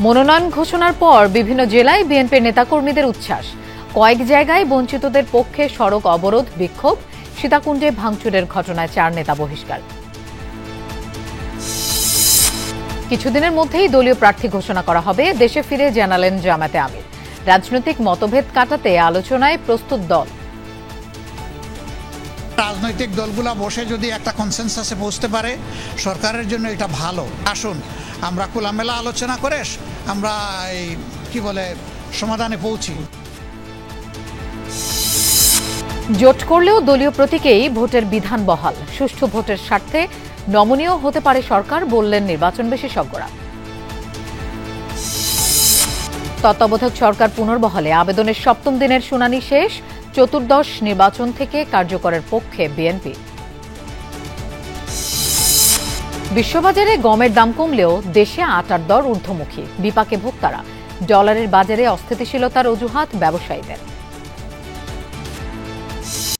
মনোনয়ন ঘোষণার পর বিভিন্ন জেলায় বিএনপির নেতাকর্মীদের উচ্ছ্বাস। কয়েক জায়গায় বঞ্চিতদের পক্ষে সড়ক অবরোধ, বিক্ষোভ। সীতাকুণ্ডে ভাঙচুরের ঘটনায় 4 নেতা বহিষ্কার। কিছুদিনের মধ্যেই দলীয় প্রার্থী ঘোষণা করা হবে, দেশে ফিরে জানালেন জামায়াতে আমির। রাজনৈতিক মতভেদ কাটাতে আলোচনায় প্রস্তুত দল। রাজনৈতিক দলগুলা বসে যদি একটা কনসেনসাসে পৌঁছতে পারে, সরকারের জন্য এটা ভালো। আসুন আমরা খোলামেলা আলোচনা করে আমরা সমাধানে পৌঁছি। জোট করলেও দলীয় প্রতীকেই ভোটের বিধান বহাল। সুষ্ঠু ভোটের স্বার্থে নমনীয় হতে পারে সরকার, বললেন নির্বাচন বিশেষজ্ঞরা। তত্ত্বাবধায়ক সরকার পুনর্বহালে আবেদনের 7ম দিনের শুনানি শেষ। চতুর্দশ নির্বাচন থেকে কার্যকরের পক্ষে বিএনপি। বিশ্ববাজারে গমের দাম কমলেও দেশে আটার দর ঊর্ধ্বমুখী। বিপাকে ভোক্তারা। ডলারের বাজারে অস্থিতিশীলতার অজুহাত ব্যবসায়ীদের।